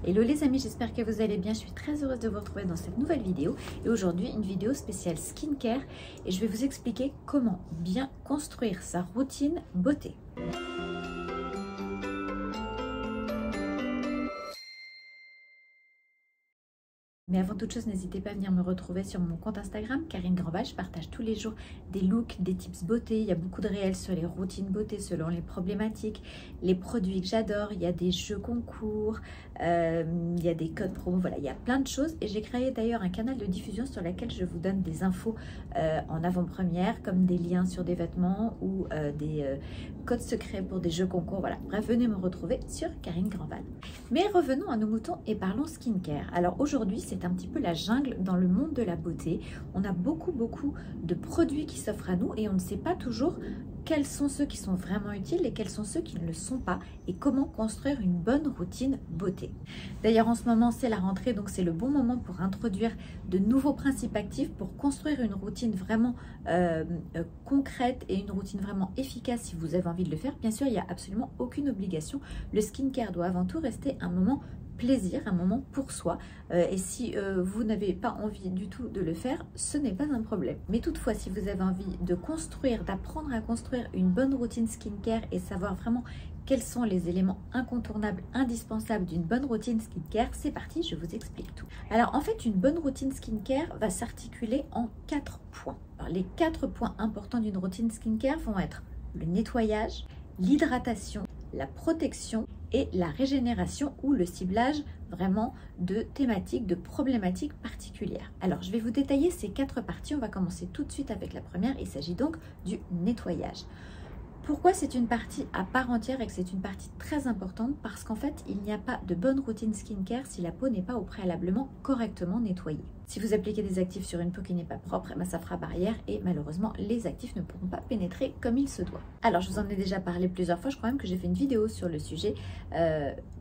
Hello les amis, j'espère que vous allez bien. Je suis très heureuse de vous retrouver dans cette nouvelle vidéo. Et aujourd'hui, une vidéo spéciale skincare. Et je vais vous expliquer comment bien construire sa routine beauté. Mais avant toute chose, n'hésitez pas à venir me retrouver sur mon compte Instagram, Karine Grandval. Je partage tous les jours des looks, des tips beauté. Il y a beaucoup de réels sur les routines beauté selon les problématiques, les produits que j'adore. Il y a des jeux concours, il y a des codes promo. Voilà, il y a plein de choses. Et j'ai créé d'ailleurs un canal de diffusion sur lequel je vous donne des infos en avant-première, comme des liens sur des vêtements ou des codes secrets pour des jeux concours. Voilà, bref, venez me retrouver sur Karine Grandval. Mais revenons à nos moutons et parlons skincare. Alors aujourd'hui, c'est un petit peu la jungle dans le monde de la beauté. On a beaucoup de produits qui s'offrent à nous et on ne sait pas toujours quels sont ceux qui sont vraiment utiles et quels sont ceux qui ne le sont pas et comment construire une bonne routine beauté. D'ailleurs en ce moment c'est la rentrée, donc c'est le bon moment pour introduire de nouveaux principes actifs pour construire une routine vraiment concrète et une routine vraiment efficace si vous avez envie de le faire. Bien sûr, il n'y a absolument aucune obligation. Le skincare doit avant tout rester un moment plaisir, un moment pour soi, et si vous n'avez pas envie du tout de le faire, ce n'est pas un problème. Mais toutefois, si vous avez envie de construire, d'apprendre à construire une bonne routine skincare et savoir vraiment quels sont les éléments incontournables, indispensables d'une bonne routine skincare, c'est parti, je vous explique tout. Alors en fait, une bonne routine skincare va s'articuler en 4 points. Alors, les 4 points importants d'une routine skincare vont être le nettoyage, l'hydratation, la protection et la régénération ou le ciblage vraiment de thématiques, de problématiques particulières. Alors je vais vous détailler ces 4 parties. On va commencer tout de suite avec la première. Il s'agit donc du nettoyage. Pourquoi c'est une partie à part entière et que c'est une partie très importante? Parce qu'en fait, il n'y a pas de bonne routine skincare si la peau n'est pas au préalablement correctement nettoyée. Si vous appliquez des actifs sur une peau qui n'est pas propre, ça fera barrière et malheureusement, les actifs ne pourront pas pénétrer comme il se doit. Alors, je vous en ai déjà parlé plusieurs fois. Je crois même que j'ai fait une vidéo sur le sujet.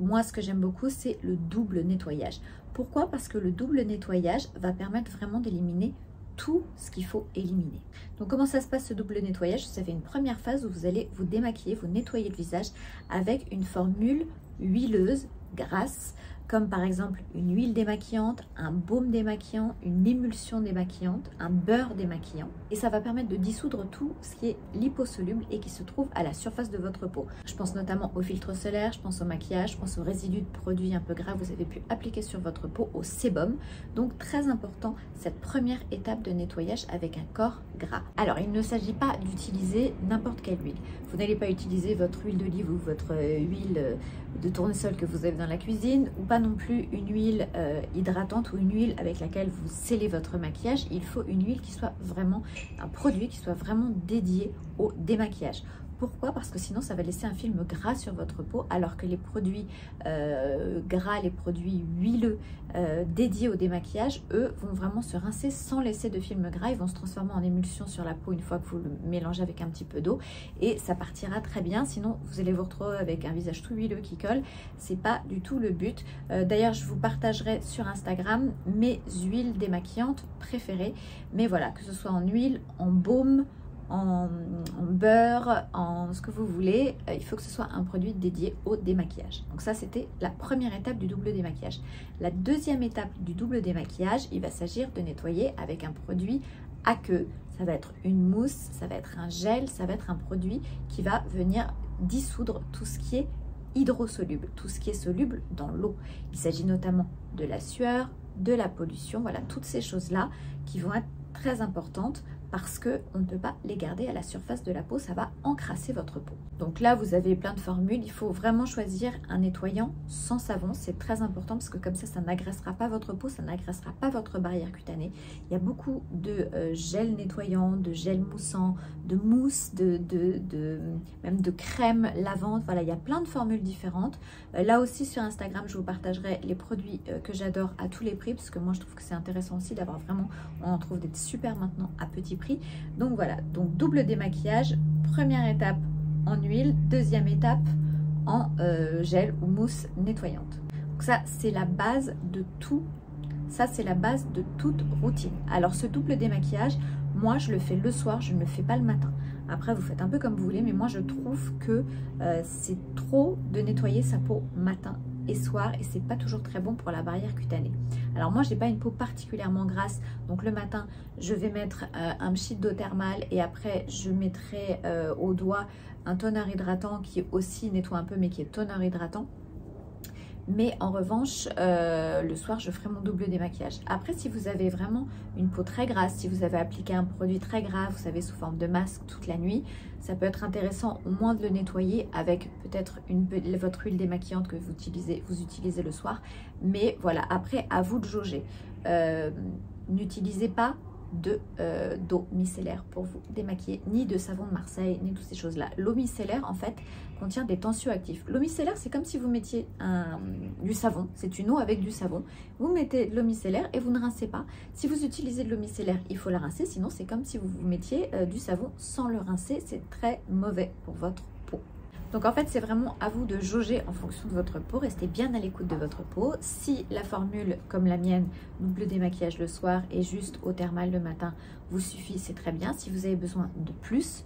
Moi, ce que j'aime beaucoup, c'est le double nettoyage. Pourquoi? Parce que le double nettoyage va permettre vraiment d'éliminer tout ce qu'il faut éliminer. Donc comment ça se passe ce double nettoyage? Vous avez une première phase où vous allez vous démaquiller, vous nettoyer le visage avec une formule huileuse, grasse, comme par exemple une huile démaquillante, un baume démaquillant, une émulsion démaquillante, un beurre démaquillant. Et ça va permettre de dissoudre tout ce qui est liposoluble et qui se trouve à la surface de votre peau. Je pense notamment au filtre solaire, je pense au maquillage, je pense aux résidus de produits un peu gras que vous avez pu appliquer sur votre peau, au sébum. Donc très important cette première étape de nettoyage avec un corps gras. Alors il ne s'agit pas d'utiliser n'importe quelle huile. Vous n'allez pas utiliser votre huile d'olive ou votre huile de tournesol que vous avez dans la cuisine, ou pas non plus une huile hydratante ou une huile avec laquelle vous scellez votre maquillage. Il faut une huile qui soit vraiment, un produit qui soit vraiment dédié au démaquillage. Pourquoi? Parce que sinon ça va laisser un film gras sur votre peau, alors que les produits gras, les produits huileux dédiés au démaquillage, eux vont vraiment se rincer sans laisser de film gras. Ils vont se transformer en émulsion sur la peau une fois que vous le mélangez avec un petit peu d'eau et ça partira très bien. Sinon vous allez vous retrouver avec un visage tout huileux qui colle. C'est pas du tout le but. D'ailleurs je vous partagerai sur Instagram mes huiles démaquillantes préférées, mais voilà, que ce soit en huile, en baume, en beurre, en ce que vous voulez, il faut que ce soit un produit dédié au démaquillage. Donc ça, c'était la première étape du double démaquillage. La deuxième étape du double démaquillage, il va s'agir de nettoyer avec un produit aqueux. Ça va être une mousse, ça va être un gel, ça va être un produit qui va venir dissoudre tout ce qui est hydrosoluble, tout ce qui est soluble dans l'eau. Il s'agit notamment de la sueur, de la pollution, voilà, toutes ces choses-là qui vont être très importantes parce qu'on ne peut pas les garder à la surface de la peau, ça va encrasser votre peau. Donc là, vous avez plein de formules, il faut vraiment choisir un nettoyant sans savon, c'est très important parce que comme ça n'agressera pas votre peau, ça n'agressera pas votre barrière cutanée. Il y a beaucoup de gel nettoyant, de gel moussant, de mousse, même de crème lavante, voilà, il y a plein de formules différentes. Là aussi sur Instagram, je vous partagerai les produits que j'adore à tous les prix parce que moi je trouve que c'est intéressant aussi d'avoir vraiment, on en trouve des super maintenant à petit prix. Donc voilà, donc double démaquillage, première étape en huile, deuxième étape en gel ou mousse nettoyante. Donc ça c'est la base de tout, ça c'est la base de toute routine. Alors ce double démaquillage, moi je le fais le soir, je ne le fais pas le matin. Après vous faites un peu comme vous voulez, mais moi je trouve que c'est trop de nettoyer sa peau matin et soir et c'est pas toujours très bon pour la barrière cutanée. Alors moi j'ai pas une peau particulièrement grasse, donc le matin je vais mettre un pchit d'eau thermale et après je mettrai au doigt un toner hydratant qui aussi nettoie un peu mais qui est toner hydratant. Mais en revanche, le soir, je ferai mon double démaquillage. Après, si vous avez vraiment une peau très grasse, si vous avez appliqué un produit très gras, vous savez, sous forme de masque toute la nuit, ça peut être intéressant au moins de le nettoyer avec peut-être votre huile démaquillante que vous utilisez le soir. Mais voilà, après, à vous de jauger. N'utilisez pas d'eau micellaire pour vous démaquiller, ni de savon de Marseille, ni toutes ces choses-là. L'eau micellaire, en fait, contient des tensioactifs. L'eau micellaire, c'est comme si vous mettiez du savon. C'est une eau avec du savon. Vous mettez de l'eau micellaire et vous ne rincez pas. Si vous utilisez de l'eau micellaire, il faut la rincer. Sinon, c'est comme si vous mettiez du savon sans le rincer. C'est très mauvais pour votre peau. Donc en fait, c'est vraiment à vous de jauger en fonction de votre peau. Restez bien à l'écoute de votre peau. Si la formule, comme la mienne, double démaquillage le soir et juste eau thermale le matin, vous suffit, c'est très bien. Si vous avez besoin de plus,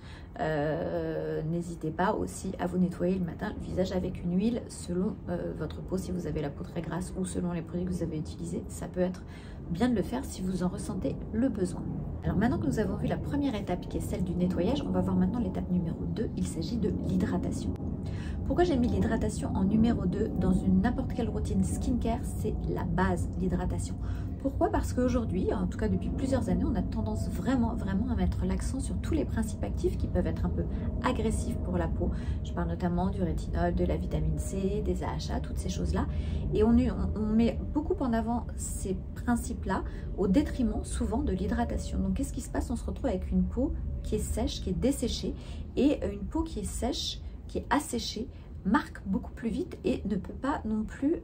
n'hésitez pas aussi à vous nettoyer le matin le visage avec une huile selon votre peau. Si vous avez la peau très grasse ou selon les produits que vous avez utilisés, ça peut être bien de le faire si vous en ressentez le besoin. Alors maintenant que nous avons vu la première étape qui est celle du nettoyage, on va voir maintenant l'étape numéro 2, il s'agit de l'hydratation. Pourquoi j'ai mis l'hydratation en numéro 2 dans n'importe quelle routine skincare? C'est la base, l'hydratation. Pourquoi? Parce qu'aujourd'hui, en tout cas depuis plusieurs années, on a tendance vraiment à mettre l'accent sur tous les principes actifs qui peuvent être un peu agressifs pour la peau. Je parle notamment du rétinol, de la vitamine C, des AHA, toutes ces choses-là. Et on met beaucoup en avant ces principes-là au détriment souvent de l'hydratation. Donc qu'est-ce qui se passe? On se retrouve avec une peau qui est sèche, qui est desséchée, et une peau qui est sèche, qui est asséchée, marque beaucoup plus vite et ne peut pas non plus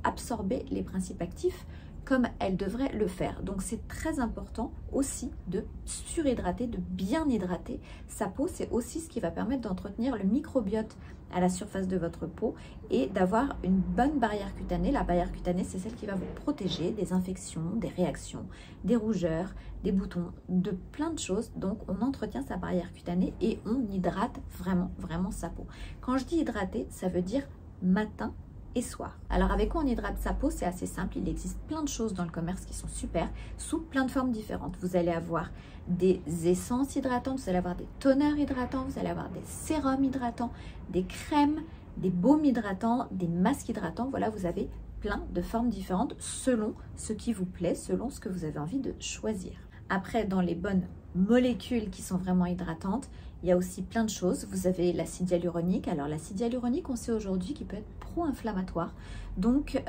absorber les principes actifs comme elle devrait le faire. Donc c'est très important aussi de surhydrater, de bien hydrater sa peau. C'est aussi ce qui va permettre d'entretenir le microbiote à la surface de votre peau et d'avoir une bonne barrière cutanée. La barrière cutanée, c'est celle qui va vous protéger des infections, des réactions, des rougeurs, des boutons, de plein de choses. Donc on entretient sa barrière cutanée et on hydrate vraiment sa peau. Quand je dis hydrater, ça veut dire matin et soir. Alors avec quoi on hydrate sa peau? C'est assez simple, il existe plein de choses dans le commerce qui sont super, sous plein de formes différentes. Vous allez avoir des essences hydratantes, vous allez avoir des toners hydratants, vous allez avoir des sérums hydratants, des crèmes, des baumes hydratants, des masques hydratants. Voilà, vous avez plein de formes différentes selon ce qui vous plaît, selon ce que vous avez envie de choisir. Après, dans les bonnes molécules qui sont vraiment hydratantes, il y a aussi plein de choses. Vous avez l'acide hyaluronique. Alors l'acide hyaluronique, on sait aujourd'hui qu'il peut être pro-inflammatoire. Donc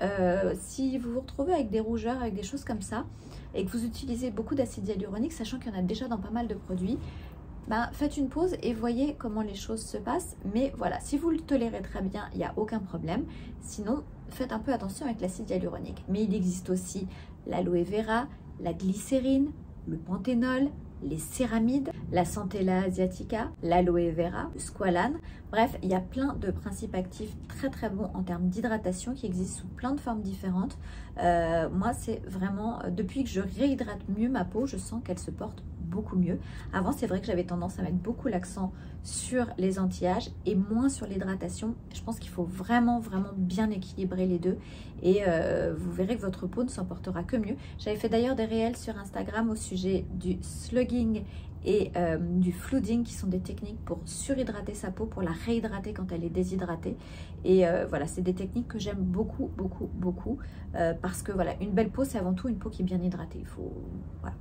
si vous vous retrouvez avec des rougeurs, avec des choses comme ça, et que vous utilisez beaucoup d'acide hyaluronique, sachant qu'il y en a déjà dans pas mal de produits, ben, faites une pause et voyez comment les choses se passent. Mais voilà, si vous le tolérez très bien, il n'y a aucun problème. Sinon, faites un peu attention avec l'acide hyaluronique. Mais il existe aussi l'aloe vera, la glycérine, le panthénol, les céramides, la Centella asiatica, l'aloe vera, le squalane. Bref, il y a plein de principes actifs très bons en termes d'hydratation qui existent sous plein de formes différentes. Moi, c'est vraiment, depuis que je réhydrate mieux ma peau, je sens qu'elle se porte beaucoup mieux. Avant, c'est vrai que j'avais tendance à mettre beaucoup l'accent sur les anti-âges et moins sur l'hydratation. Je pense qu'il faut vraiment bien équilibrer les deux et vous verrez que votre peau ne s'en portera que mieux. J'avais fait d'ailleurs des réels sur Instagram au sujet du slugging et du flooding, qui sont des techniques pour surhydrater sa peau, pour la réhydrater quand elle est déshydratée. Et voilà, c'est des techniques que j'aime beaucoup parce que voilà, une belle peau, c'est avant tout une peau qui est bien hydratée. Il faut, voilà.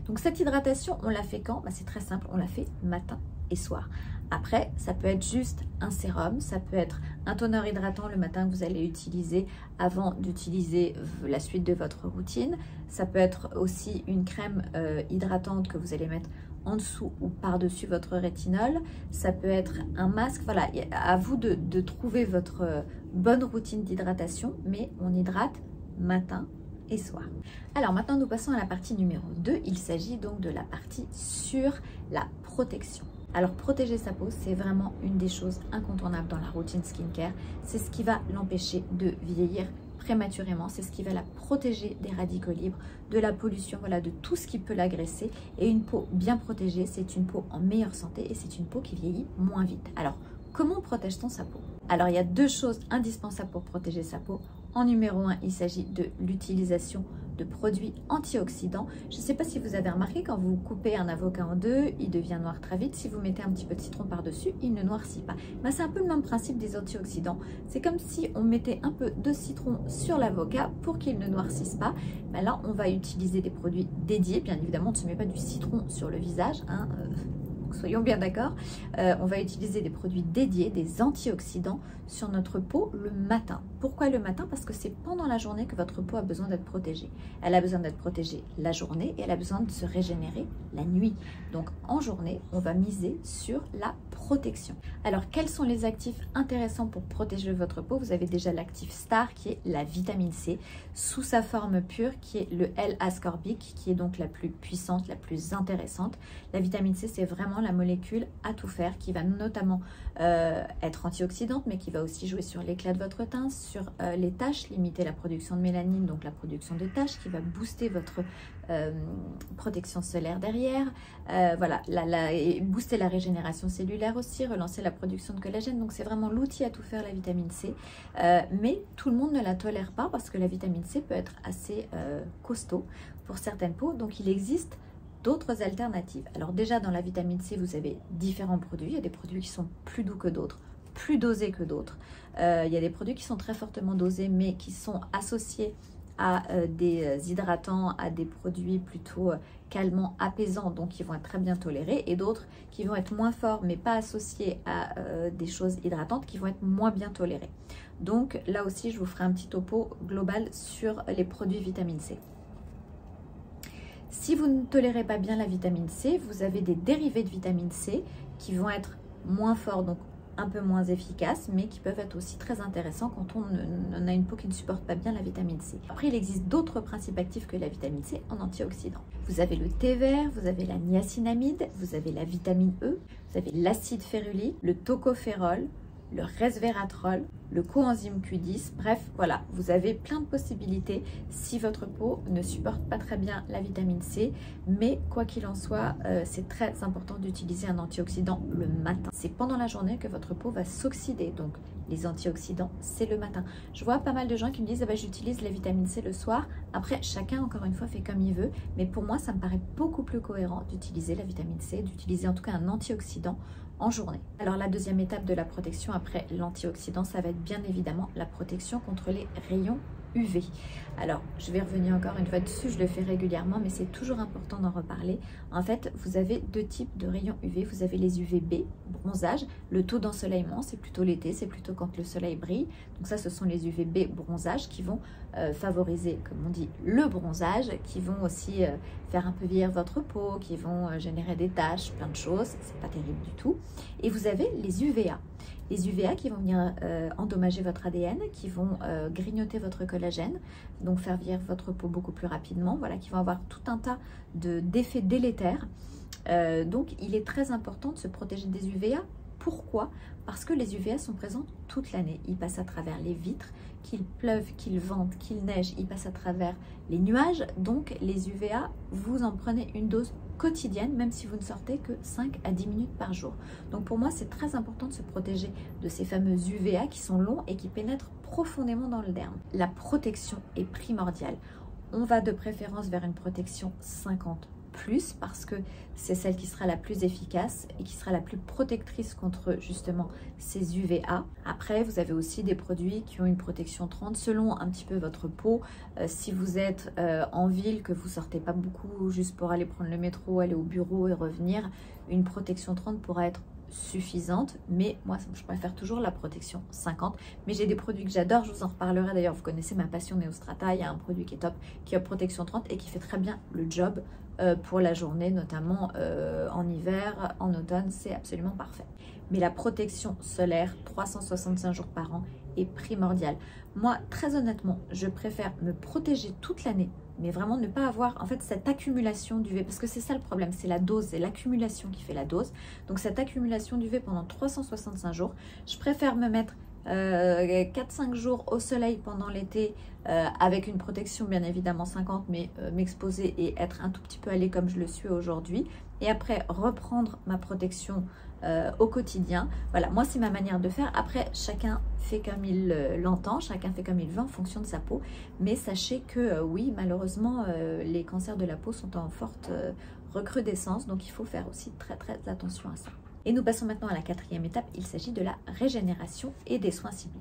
Donc cette hydratation, on la fait quand? Bah, c'est très simple, on la fait matin et soir. Après, ça peut être juste un sérum, ça peut être un toner hydratant le matin que vous allez utiliser avant d'utiliser la suite de votre routine. Ça peut être aussi une crème hydratante que vous allez mettre en dessous ou par-dessus votre rétinol. Ça peut être un masque. Voilà, à vous de trouver votre bonne routine d'hydratation, mais on hydrate matin et soir. Alors maintenant, nous passons à la partie numéro 2. Il s'agit donc de la partie sur la protection. Alors protéger sa peau, c'est vraiment une des choses incontournables dans la routine skincare. C'est ce qui va l'empêcher de vieillir prématurément, c'est ce qui va la protéger des radicaux libres, de la pollution, voilà, de tout ce qui peut l'agresser. Et une peau bien protégée, c'est une peau en meilleure santé et c'est une peau qui vieillit moins vite. Alors, comment protège-t-on sa peau? Alors, il y a deux choses indispensables pour protéger sa peau. En numéro 1, il s'agit de l'utilisation de produits antioxydants. Je ne sais pas si vous avez remarqué, quand vous coupez un avocat en deux, il devient noir très vite. Si vous mettez un petit peu de citron par-dessus, il ne noircit pas. Ben, c'est un peu le même principe des antioxydants. C'est comme si on mettait un peu de citron sur l'avocat pour qu'il ne noircisse pas. Ben là, on va utiliser des produits dédiés. Bien évidemment, on ne se met pas du citron sur le visage, hein, soyons bien d'accord. On va utiliser des produits dédiés, des antioxydants sur notre peau le matin. Pourquoi le matin? Parce que c'est pendant la journée que votre peau a besoin d'être protégée. Elle a besoin d'être protégée la journée et elle a besoin de se régénérer la nuit. Donc en journée, on va miser sur la protection. Alors quels sont les actifs intéressants pour protéger votre peau? Vous avez déjà l'actif star qui est la vitamine C sous sa forme pure qui est le L-ascorbic qui est donc la plus puissante, la plus intéressante. La vitamine C, c'est vraiment la molécule à tout faire qui va notamment être antioxydante mais qui va aussi jouer sur l'éclat de votre teint, sur les taches, limiter la production de mélanine, donc la production de taches, qui va booster votre protection solaire derrière, voilà, et booster la régénération cellulaire aussi, relancer la production de collagène. Donc c'est vraiment l'outil à tout faire, la vitamine C, mais tout le monde ne la tolère pas parce que la vitamine C peut être assez costaud pour certaines peaux, donc il existe d'autres alternatives. Alors déjà dans la vitamine C, vous avez différents produits. Il y a des produits qui sont plus doux que d'autres, plus dosés que d'autres. Il y a des produits qui sont très fortement dosés mais qui sont associés à des hydratants, à des produits plutôt calmants, apaisants, donc qui vont être très bien tolérés, et d'autres qui vont être moins forts mais pas associés à des choses hydratantes qui vont être moins bien tolérées. Donc là aussi je vous ferai un petit topo global sur les produits vitamine C. Si vous ne tolérez pas bien la vitamine C, vous avez des dérivés de vitamine C qui vont être moins forts, donc un peu moins efficaces, mais qui peuvent être aussi très intéressants quand on a une peau qui ne supporte pas bien la vitamine C. Après, il existe d'autres principes actifs que la vitamine C en antioxydants. Vous avez le thé vert, vous avez la niacinamide, vous avez la vitamine E, vous avez l'acide férulique, le tocopherol, le resveratrol, le coenzyme Q10, bref, voilà, vous avez plein de possibilités si votre peau ne supporte pas très bien la vitamine C, mais quoi qu'il en soit, c'est très important d'utiliser un antioxydant le matin. C'est pendant la journée que votre peau va s'oxyder, donc les antioxydants, c'est le matin. Je vois pas mal de gens qui me disent ah ben, j'utilise la vitamine C le soir. Après, chacun, encore une fois, fait comme il veut, mais pour moi, ça me paraît beaucoup plus cohérent d'utiliser la vitamine C, d'utiliser en tout cas un antioxydant en journée. Alors la deuxième étape de la protection après l'antioxydant, ça va être bien évidemment la protection contre les rayons UV. Alors je vais revenir encore une fois dessus, je le fais régulièrement mais c'est toujours important d'en reparler. En fait, vous avez deux types de rayons UV. Vous avez les UVB, bronzage, le taux d'ensoleillement, c'est plutôt l'été, c'est plutôt quand le soleil brille. Donc ça, ce sont les UVB bronzage qui vont favoriser, comme on dit, le bronzage, qui vont aussi faire un peu vieillir votre peau, qui vont générer des taches, plein de choses, c'est pas terrible du tout. Et vous avez les UVA. Les UVA qui vont venir endommager votre ADN, qui vont grignoter votre collagène, donc faire vieillir votre peau beaucoup plus rapidement, voilà, qui vont avoir tout un tas d'effets délétères. Donc il est très important de se protéger des UVA. Pourquoi? Parce que les UVA sont présents toute l'année. Ils passent à travers les vitres, qu'il pleuve, qu'il vente, qu'il neige, ils passent à travers les nuages. Donc les UVA, vous en prenez une dose quotidienne, même si vous ne sortez que 5 à 10 minutes par jour. Donc pour moi, c'est très important de se protéger de ces fameux UVA qui sont longs et qui pénètrent profondément dans le derme. La protection est primordiale. On va de préférence vers une protection 50+, parce que c'est celle qui sera la plus efficace et qui sera la plus protectrice contre justement ces UVA. Après, vous avez aussi des produits qui ont une protection 30 selon un petit peu votre peau. Si vous êtes en ville, que vous sortez pas beaucoup juste pour aller prendre le métro, aller au bureau et revenir, une protection 30 pourra être suffisante, mais moi je préfère toujours la protection 50. Mais j'ai des produits que j'adore, je vous en reparlerai d'ailleurs. Vous connaissez ma passion Neostrata, il y a un produit qui est top, qui a protection 30 et qui fait très bien le job pour la journée, notamment en hiver, en automne, c'est absolument parfait. Mais la protection solaire 365 jours par an est primordiale. Moi, très honnêtement, je préfère me protéger toute l'année, mais vraiment ne pas avoir en fait cette accumulation d'UV, parce que c'est ça le problème, c'est la dose, c'est l'accumulation qui fait la dose. Donc cette accumulation d'UV pendant 365 jours, je préfère me mettre 4-5 jours au soleil pendant l'été, avec une protection bien évidemment 50, mais m'exposer et être un tout petit peu allée comme je le suis aujourd'hui. Et après reprendre ma protection au quotidien. Voilà, moi c'est ma manière de faire. Après, chacun fait comme il l'entend, chacun fait comme il veut en fonction de sa peau. Mais sachez que oui, malheureusement, les cancers de la peau sont en forte recrudescence. Donc il faut faire aussi très attention à ça. Et nous passons maintenant à la 4e étape. Il s'agit de la régénération et des soins ciblés.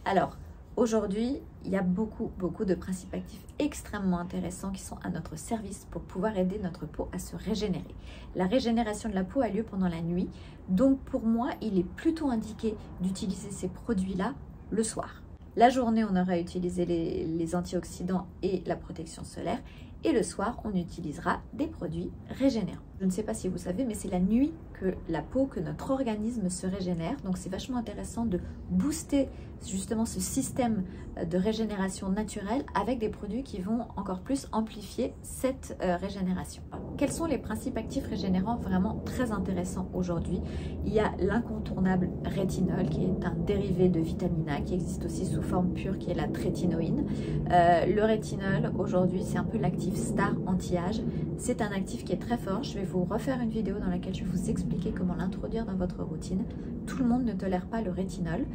Alors, aujourd'hui, il y a beaucoup de principes actifs extrêmement intéressants qui sont à notre service pour pouvoir aider notre peau à se régénérer. La régénération de la peau a lieu pendant la nuit, donc pour moi, il est plutôt indiqué d'utiliser ces produits-là le soir. La journée, on aura utilisé les antioxydants et la protection solaire, et le soir, on utilisera des produits régénérants. Je ne sais pas si vous savez, mais c'est la nuit que la peau, que notre organisme se régénère. Donc c'est vachement intéressant de booster justement ce système de régénération naturelle avec des produits qui vont encore plus amplifier cette régénération. Quels sont les principes actifs régénérants vraiment très intéressants aujourd'hui? Il y a l'incontournable rétinol qui est un dérivé de vitamine A qui existe aussi sous forme pure qui est la trétinoïne. Le rétinol aujourd'hui c'est un peu l'actif star anti-âge. C'est un actif qui est très fort. Je vais vous refaire une vidéo dans laquelle je vais vous expliquer comment l'introduire dans votre routine. Tout le monde ne tolère pas le rétinol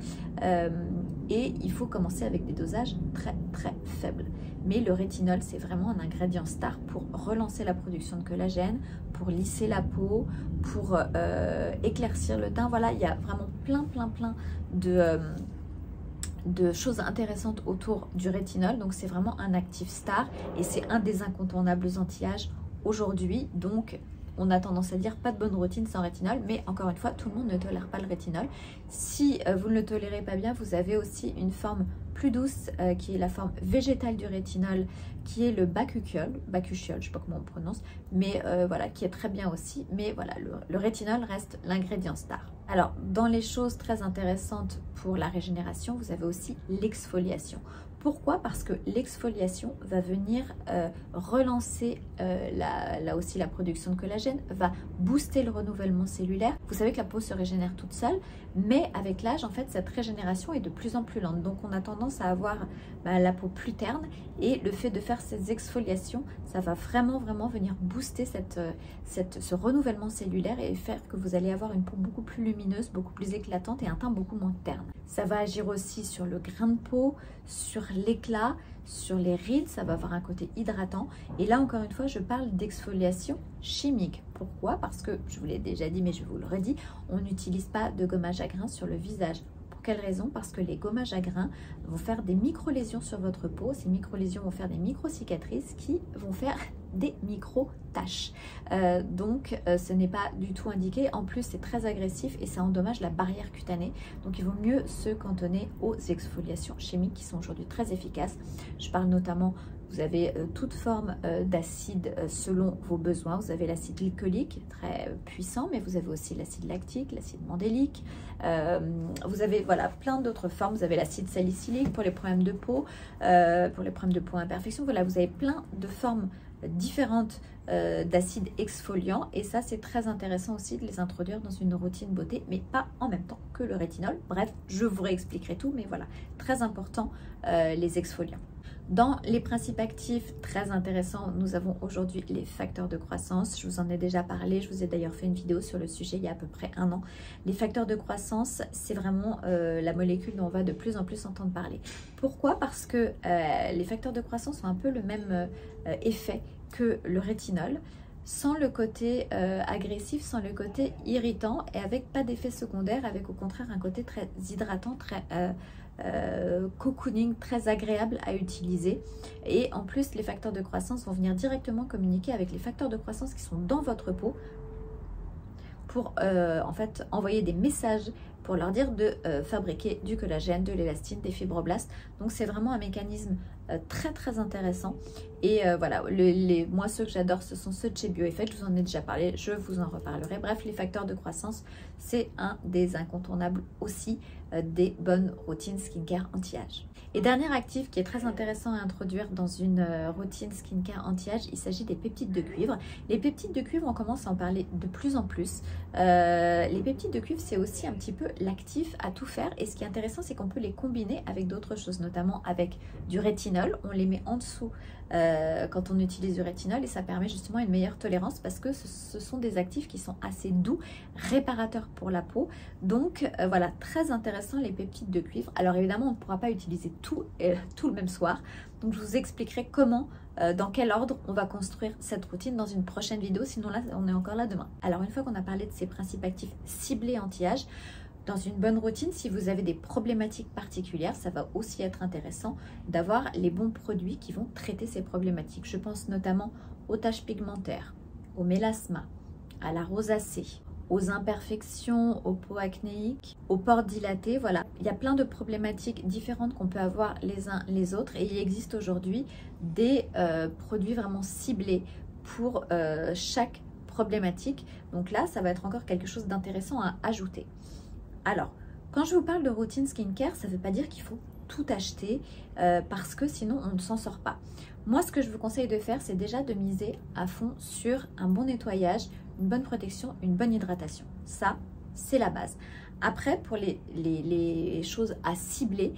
et il faut commencer avec des dosages très faibles. Mais le rétinol, c'est vraiment un ingrédient star pour relancer la production de collagène, pour lisser la peau, pour éclaircir le teint. Voilà, il y a vraiment plein de choses intéressantes autour du rétinol. Donc c'est vraiment un actif star et c'est un des incontournables anti-âge aujourd'hui. Donc on a tendance à dire pas de bonne routine sans rétinol, mais encore une fois, tout le monde ne tolère pas le rétinol. Si vous ne le tolérez pas bien, vous avez aussi une forme plus douce qui est la forme végétale du rétinol, qui est le bakuchiol, je ne sais pas comment on prononce, mais voilà, qui est très bien aussi. Mais voilà, le rétinol reste l'ingrédient star. Alors, dans les choses très intéressantes pour la régénération, vous avez aussi l'exfoliation. Pourquoi? Parce que l'exfoliation va venir relancer là aussi la production de collagène, va booster le renouvellement cellulaire. Vous savez que la peau se régénère toute seule, mais avec l'âge, en fait, cette régénération est de plus en plus lente. Donc, on a tendance à avoir la peau plus terne et le fait de faire ces exfoliations, ça va vraiment venir booster ce renouvellement cellulaire et faire que vous allez avoir une peau beaucoup plus lumineuse, beaucoup plus éclatante et un teint beaucoup moins terne. Ça va agir aussi sur le grain de peau, sur l'éclat, sur les rides, ça va avoir un côté hydratant. Et là, encore une fois, je parle d'exfoliation chimique. Pourquoi? Parce que, je vous l'ai déjà dit, mais je vous le redis, on n'utilise pas de gommage à grains sur le visage. Pour quelle raison? Parce que les gommages à grains vont faire des micro-lésions sur votre peau. Ces micro-lésions vont faire des micro-cicatrices qui vont faire des micro-taches. Donc, ce n'est pas du tout indiqué. En plus, c'est très agressif et ça endommage la barrière cutanée. Donc, il vaut mieux se cantonner aux exfoliations chimiques qui sont aujourd'hui très efficaces. Je parle notamment, vous avez toute forme d'acide selon vos besoins. Vous avez l'acide glycolique, très puissant, mais vous avez aussi l'acide lactique, l'acide mandélique. Vous avez voilà, plein d'autres formes. Vous avez l'acide salicylique pour les problèmes de peau, imperfection. Voilà, vous avez plein de formes différentes d'acides exfoliants et ça c'est très intéressant aussi de les introduire dans une routine beauté, mais pas en même temps que le rétinol. Bref, je vous réexpliquerai tout, mais voilà, très important les exfoliants. Dans les principes actifs très intéressants, nous avons aujourd'hui les facteurs de croissance. Je vous en ai déjà parlé, je vous ai d'ailleurs fait une vidéo sur le sujet il y a à peu près 1 an. Les facteurs de croissance, c'est vraiment la molécule dont on va de plus en plus entendre parler. Pourquoi? Parce que les facteurs de croissance ont un peu le même effet que le rétinol, sans le côté agressif, sans le côté irritant et avec pas d'effet secondaire, avec au contraire un côté très hydratant, très cocooning, très agréable à utiliser. Et en plus, les facteurs de croissance vont venir directement communiquer avec les facteurs de croissance qui sont dans votre peau pour en fait envoyer des messages pour leur dire de fabriquer du collagène, de l'élastine, des fibroblastes. Donc c'est vraiment un mécanisme très très intéressants. Et voilà, moi ceux que j'adore, ce sont ceux de chez BioEffect. Je vous en ai déjà parlé, je vous en reparlerai. Bref, les facteurs de croissance, c'est un des incontournables aussi des bonnes routines skincare anti-âge. Et dernier actif qui est très intéressant à introduire dans une routine skincare anti-âge, il s'agit des peptides de cuivre. Les peptides de cuivre, on commence à en parler de plus en plus. Les peptides de cuivre, c'est aussi un petit peu l'actif à tout faire. Et ce qui est intéressant, c'est qu'on peut les combiner avec d'autres choses, notamment avec du rétinol. On les met en dessous quand on utilise du rétinol et ça permet justement une meilleure tolérance parce que ce sont des actifs qui sont assez doux, réparateurs pour la peau. Donc voilà, très intéressant les peptides de cuivre. Alors évidemment, on ne pourra pas utiliser tout le même soir. Donc je vous expliquerai comment, dans quel ordre on va construire cette routine dans une prochaine vidéo. Sinon là, on est encore là demain. Alors une fois qu'on a parlé de ces principes actifs ciblés anti-âge, dans une bonne routine, si vous avez des problématiques particulières, ça va aussi être intéressant d'avoir les bons produits qui vont traiter ces problématiques. Je pense notamment aux taches pigmentaires, au mélasma, à la rosacée, aux imperfections, aux peaux acnéiques, aux pores dilatés. Voilà, il y a plein de problématiques différentes qu'on peut avoir les uns les autres et il existe aujourd'hui des produits vraiment ciblés pour chaque problématique. Donc là, ça va être encore quelque chose d'intéressant à ajouter. Alors, quand je vous parle de routine skincare, ça ne veut pas dire qu'il faut tout acheter parce que sinon on ne s'en sort pas. Moi, ce que je vous conseille de faire, c'est déjà de miser à fond sur un bon nettoyage, une bonne protection, une bonne hydratation. Ça, c'est la base. Après, pour les choses à cibler,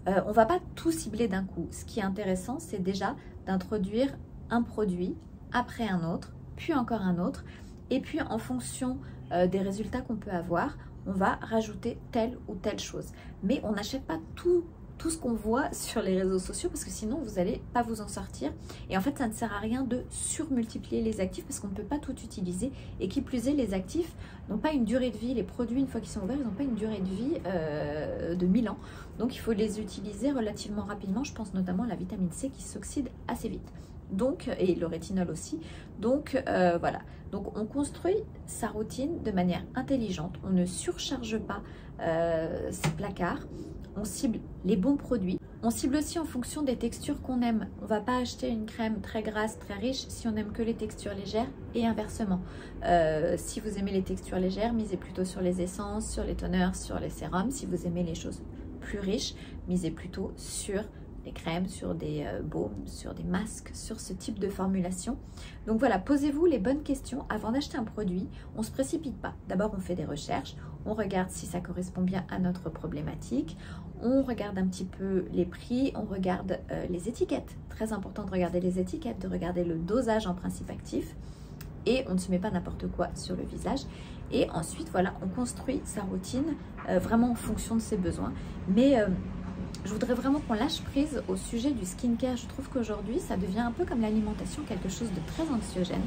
on ne va pas tout cibler d'un coup. Ce qui est intéressant, c'est déjà d'introduire un produit après un autre, puis encore un autre. Et puis, en fonction des résultats qu'on peut avoir, on va rajouter telle ou telle chose. Mais on n'achète pas tout ce qu'on voit sur les réseaux sociaux parce que sinon vous n'allez pas vous en sortir. Et en fait, ça ne sert à rien de surmultiplier les actifs parce qu'on ne peut pas tout utiliser. Et qui plus est, les actifs n'ont pas une durée de vie. Les produits, une fois qu'ils sont ouverts, ils n'ont pas une durée de vie de 1000 ans. Donc, il faut les utiliser relativement rapidement. Je pense notamment à la vitamine C qui s'oxyde assez vite. Donc, et le rétinol aussi. Donc voilà, donc on construit sa routine de manière intelligente, on ne surcharge pas ses placards, on cible les bons produits, on cible aussi en fonction des textures qu'on aime. On ne va pas acheter une crème très grasse, très riche si on n'aime que les textures légères et inversement. Si vous aimez les textures légères, misez plutôt sur les essences, sur les toners, sur les sérums. Si vous aimez les choses plus riches, misez plutôt sur des crèmes, sur des baumes, sur des masques, sur ce type de formulation. Donc voilà, posez-vous les bonnes questions avant d'acheter un produit. On ne se précipite pas. D'abord, on fait des recherches, on regarde si ça correspond bien à notre problématique, on regarde un petit peu les prix, on regarde les étiquettes. Très important de regarder les étiquettes, de regarder le dosage en principe actif et on ne se met pas n'importe quoi sur le visage. Et ensuite, voilà, on construit sa routine vraiment en fonction de ses besoins. Mais je voudrais vraiment qu'on lâche prise au sujet du skincare. Je trouve qu'aujourd'hui, ça devient un peu comme l'alimentation, quelque chose de très anxiogène.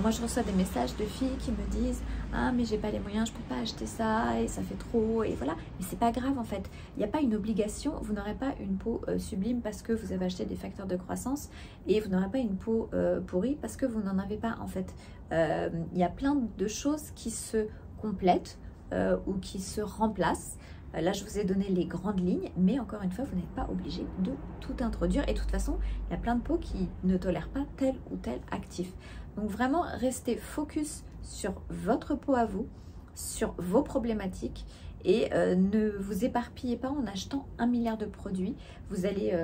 Moi, je reçois des messages de filles qui me disent « Ah, mais j'ai pas les moyens, je peux pas acheter ça et ça fait trop. » Et voilà, mais c'est pas grave en fait. Il n'y a pas une obligation. Vous n'aurez pas une peau sublime parce que vous avez acheté des facteurs de croissance et vous n'aurez pas une peau pourrie parce que vous n'en avez pas en fait. Il y a plein de choses qui se complètent ou qui se remplacent. Là, je vous ai donné les grandes lignes, mais encore une fois, vous n'êtes pas obligé de tout introduire. Et de toute façon, il y a plein de peaux qui ne tolèrent pas tel ou tel actif. Donc vraiment, restez focus sur votre peau à vous, sur vos problématiques et ne vous éparpillez pas en achetant 1 milliard de produits. Vous allez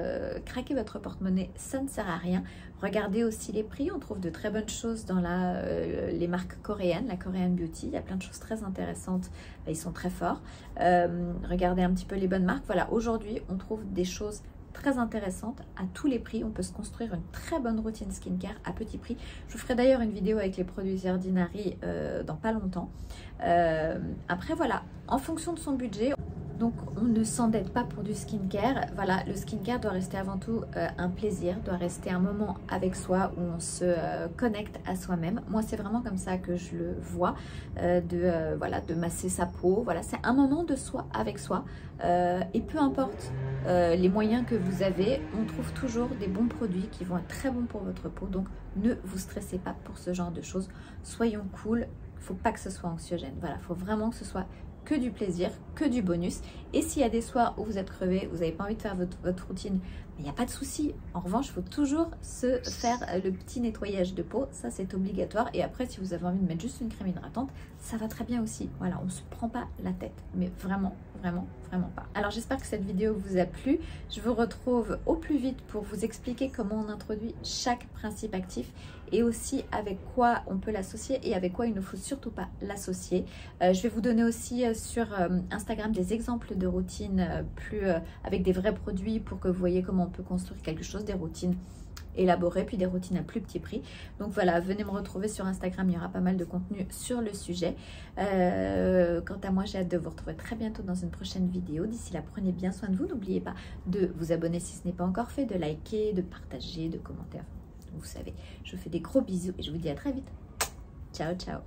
craquer votre porte-monnaie, ça ne sert à rien. Regardez aussi les prix, on trouve de très bonnes choses dans les marques coréennes, la Korean Beauty. Il y a plein de choses très intéressantes, ils sont très forts. Regardez un petit peu les bonnes marques. Voilà, aujourd'hui, on trouve des choses très intéressantes à tous les prix. On peut se construire une très bonne routine skincare à petit prix. Je vous ferai d'ailleurs une vidéo avec les produits Ordinary dans pas longtemps. Après, voilà, en fonction de son budget, donc on ne s'endette pas pour du skincare. Voilà, le skincare doit rester avant tout un plaisir, doit rester un moment avec soi où on se connecte à soi-même. Moi, c'est vraiment comme ça que je le vois, voilà, de masser sa peau. Voilà, c'est un moment de soi avec soi. Et peu importe les moyens que vous avez, on trouve toujours des bons produits qui vont être très bons pour votre peau. Donc, ne vous stressez pas pour ce genre de choses. Soyons cool. Il ne faut pas que ce soit anxiogène. Voilà, il faut vraiment que ce soit que du plaisir, que du bonus. Et s'il y a des soirs où vous êtes crevé, vous n'avez pas envie de faire votre routine, il n'y a pas de souci. En revanche, il faut toujours se faire le petit nettoyage de peau. Ça, c'est obligatoire. Et après, si vous avez envie de mettre juste une crème hydratante, ça va très bien aussi. Voilà, on ne se prend pas la tête. Mais vraiment, vraiment, vraiment pas. Alors, j'espère que cette vidéo vous a plu. Je vous retrouve au plus vite pour vous expliquer comment on introduit chaque principe actif et aussi avec quoi on peut l'associer et avec quoi il ne faut surtout pas l'associer. Je vais vous donner aussi sur Instagram des exemples de routines avec des vrais produits pour que vous voyez comment on peut construire quelque chose, des routines élaborées, puis des routines à plus petit prix. Donc voilà, venez me retrouver sur Instagram, il y aura pas mal de contenu sur le sujet. Quant à moi, j'ai hâte de vous retrouver très bientôt dans une prochaine vidéo. D'ici là, prenez bien soin de vous. N'oubliez pas de vous abonner si ce n'est pas encore fait, de liker, de partager, de commenter. Vous savez, je vous fais des gros bisous et je vous dis à très vite. Ciao, ciao.